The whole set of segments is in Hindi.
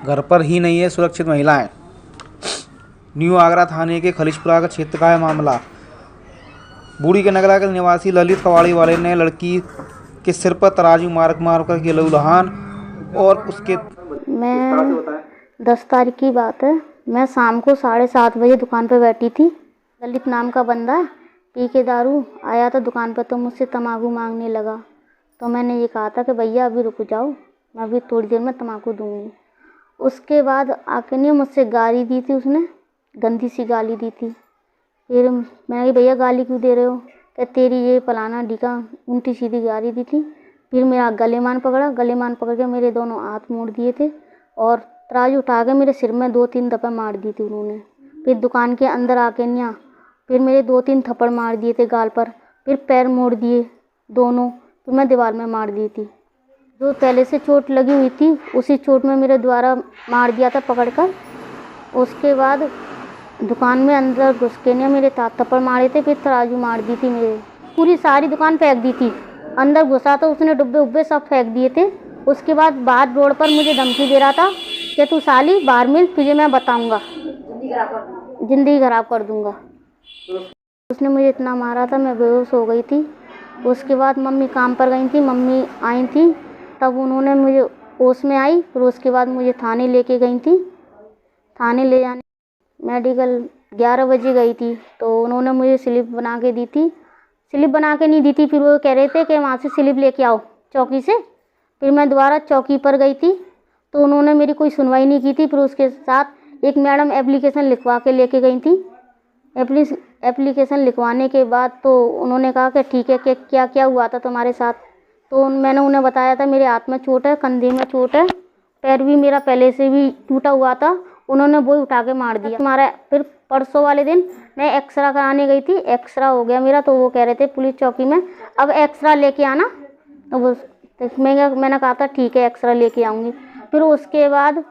घर पर ही नहीं है सुरक्षित महिलाएं। न्यू आगरा थाने के खलीशपुरा का क्षेत्र का है मामला। बूढ़ी के नगरा के निवासी ललित कवाड़ी वाले ने लड़की के सिर पर तराजू मार कर के लहूलुहान और उसके मैं 10 तारीख की बात है। मैं शाम को 7:30 बजे दुकान पर बैठी थी। ललित नाम का बंदा पी के दारू आया था दुकान पर, तो मुझसे तम्बाकू मांगने लगा। तो मैंने ये कहा था कि भैया अभी रुक जाओ, मैं अभी थोड़ी देर में तम्बाकू दूंगी। उसके बाद आके नहीं मुझसे गाली दी थी, उसने गंदी सी गाली दी थी। फिर मैंने भैया गाली क्यों दे रहे हो? कि तेरी ये फलाना ढीका, उल्टी सीधी गाली दी थी। फिर मेरा गलेमान पकड़ के मेरे दोनों हाथ मोड़ दिए थे और तराजू उठा के मेरे सिर में 2-3 दफ़ा मार दी थी उन्होंने। फिर दुकान के अंदर आके नहीं फिर मेरे 2-3 थप्पड़ मार दिए थे गाल पर। फिर पैर मोड़ दिए दोनों। फिर मैं दीवार में मार दी थी। जो पहले से चोट लगी हुई थी उसी चोट में मेरे द्वारा मार दिया था पकड़कर। उसके बाद दुकान में अंदर घुस के ने मेरे थप्पड़ मारे थे। फिर तराजू मार दी थी मेरे, पूरी सारी दुकान फेंक दी थी। अंदर घुसा तो उसने डब्बे उब्बे सब फेंक दिए थे। उसके बाद बाहर रोड पर मुझे धमकी दे रहा था कि तू साली बाहर मिल, तुझे मैं बताऊंगा, जिंदगी खराब कर दूंगा। उसने मुझे इतना मारा था, मैं बेहोश हो गई थी। उसके बाद मम्मी काम पर गई थी, मम्मी आई थी तब उन्होंने मुझे होश में आई। फिर उसके बाद मुझे थाने लेके गई थी। थाने ले जाने मेडिकल 11 बजे गई थी तो उन्होंने मुझे स्लिप बना के दी थी। स्लिप बना के नहीं दी थी, फिर वो कह रहे थे कि वहाँ से स्लिप लेके आओ चौकी से। फिर मैं दोबारा चौकी पर गई थी तो उन्होंने मेरी कोई सुनवाई नहीं की थी। फिर उसके साथ एक मैडम एप्लीकेशन लिखवा के लेके गई थी। एप्लीकेशन लिखवाने के बाद तो उन्होंने कहा कि ठीक है कि क्या क्या हुआ था तुम्हारे साथ। तो मैंने उन्हें बताया था मेरे हाथ में चोट है, कंधे में चोट है, पैर भी मेरा पहले से भी टूटा हुआ था। उन्होंने वो उठा के मार दिया हमारा। फिर परसों वाले दिन मैं एक्सरा कराने गई थी, एक्सरा हो गया मेरा। तो वो कह रहे थे पुलिस चौकी में अब एक्सरा लेके आना। तो वो मैंने कहा था ठीक है एक्सरा लेके आऊँगी। फिर उसके बाद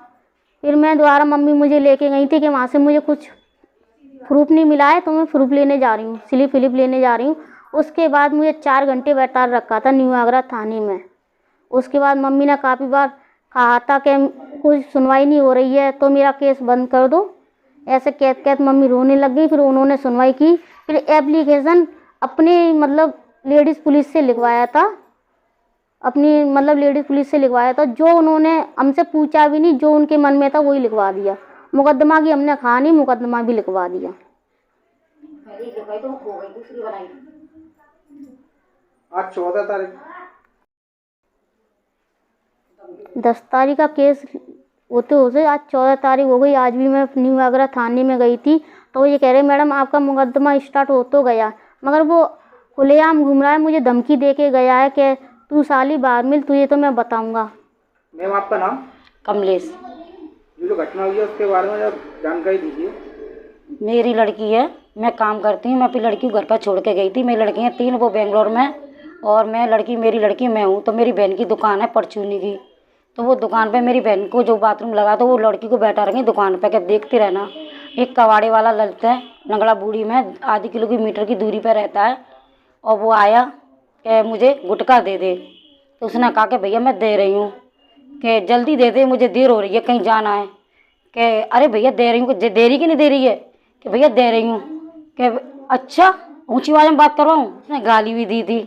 फिर मैं दोबारा मम्मी मुझे लेके गई थी कि वहाँ से मुझे कुछ प्रूफ नहीं मिला है तो मैं प्रूफ लेने जा रही हूँ, स्लिप लेने जा रही हूँ। उसके बाद मुझे 4 घंटे बैठा रखा था न्यू आगरा थाने में। उसके बाद मम्मी ने काफ़ी बार कहा था कि कुछ सुनवाई नहीं हो रही है तो मेरा केस बंद कर दो। ऐसे कहते मम्मी रोने लग गई। फिर उन्होंने सुनवाई की। फिर एप्लीकेशन अपने मतलब लेडीज़ पुलिस से लिखवाया था, अपनी मतलब लेडीज़ पुलिस से लिखवाया था। जो उन्होंने हमसे पूछा भी नहीं, जो उनके मन में था वही लिखवा दिया। मुकदमा की हमने कहा नहीं, मुकदमा भी लिखवा दिया। आज 14 तारीख 10 तारीख का केस होते होते आज 14 तारीख हो गई। आज भी मैं न्यू आगरा थाने में गई थी तो वो ये कह रहे मैडम आपका मुकदमा स्टार्ट हो तो गया, मगर वो खुलेआम घूम रहा है, मुझे धमकी दे के गया है कि तू साली बाहर मिल, तुझे तो मैं बताऊंगा। मैम आपका नाम? कमलेश। जो घटना हुई है उसके बारे में जानकारी दीजिए। मेरी लड़की है, मैं काम करती हूँ, मैं अपनी लड़की को घर पर छोड़ के गई थी। मेरी लड़की है 3, वो बेंगलोर में, और मेरी लड़की मैं हूँ। तो मेरी बहन की दुकान है परचूनी की। तो वो दुकान पे मेरी बहन को जो बाथरूम लगा तो वो लड़की को बैठा रखी दुकान पे कि देखती रहना। एक कबाड़े वाला ललित है, नंगड़ा बूढ़ी में आधी किलोमीटर की दूरी पर रहता है। और वो आया कि मुझे गुटखा दे दे। तो उसने कहा कि भैया मैं दे रही हूँ, कि जल्दी दे दे, मुझे देर हो रही है, कहीं जाना है। कि अरे भैया दे रही हूँ, दे रही कि नहीं दे रही है? कि भैया दे रही हूँ। कि अच्छा ऊंची आवाज़ में बात करवाऊँ? उसने गाली भी दी थी।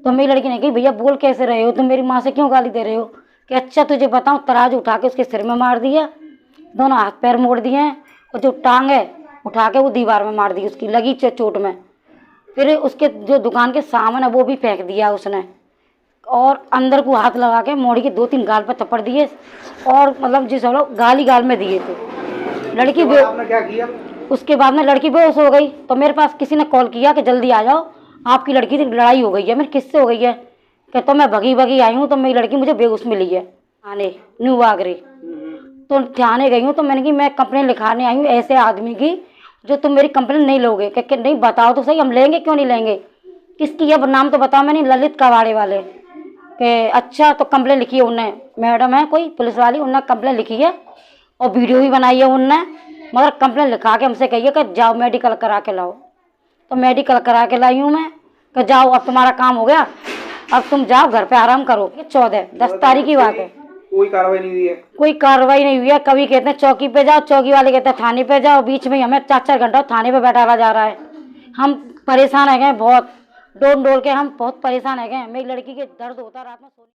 तो मेरी लड़की ने कही भैया बोल कैसे रहे हो, तुम मेरी माँ से क्यों गाली दे रहे हो? कि अच्छा तुझे बताऊँ, तराजू उठा के उसके सिर में मार दिया, दोनों हाथ पैर मोड़ दिए हैं, और जो टांग है उठा के वो दीवार में मार दी, उसकी लगी चोट में। फिर उसके जो दुकान के सामान है वो भी फेंक दिया उसने, और अंदर को हाथ लगा के मोड़ी के 2-3 गाल पर थप्पड़ दिए, और मतलब जिस लोग गाल में दिए थे। लड़की आपने क्या किया? उसके बाद में लड़की बेहोश हो गई। तो मेरे पास किसी ने कॉल किया कि जल्दी आ जाओ, आपकी लड़की की लड़ाई हो गई है। मेरे किससे हो गई है? कि तो मैं भगी आई हूँ, तो मेरी लड़की मुझे बेहोश मिली है थाने न्यू आगरे। तो थाने गई हूँ तो मैंने कि मैं कंप्लेन लिखाने आई हूँ ऐसे आदमी की, जो तुम मेरी कंप्लेन नहीं लोगे। कि नहीं बताओ तो सही, हम लेंगे क्यों नहीं लेंगे? किसकी है नाम तो बताओ। मैंने ललित कवाड़े वाले के। अच्छा तो कंप्लेन लिखी है उनने, मैडम है कोई पुलिस वाली, उनने कंप्लेन लिखी है और वीडियो भी बनाई है उनने, मगर कंप्लेन लिखा के हमसे कहिए कि जाओ मेडिकल करा के लाओ। तो मेडिकल करा के लाई हूँ मैं, कि जाओ अब तुम्हारा काम हो गया, अब तुम जाओ घर पे आराम करो। ये 10 तारीख की बात है। कोई कार्रवाई नहीं हुई है? कोई कार्रवाई नहीं हुई है। कभी कहते हैं चौकी पे जाओ, चौकी वाले कहते हैं थाने पे जाओ, बीच में ही हमें 4-4 घंटा थाने पे बैठाला जा रहा है। हम परेशान है गए बहुत, डोल डोल के हम बहुत परेशान है गए। मेरी लड़की के दर्द होता रात में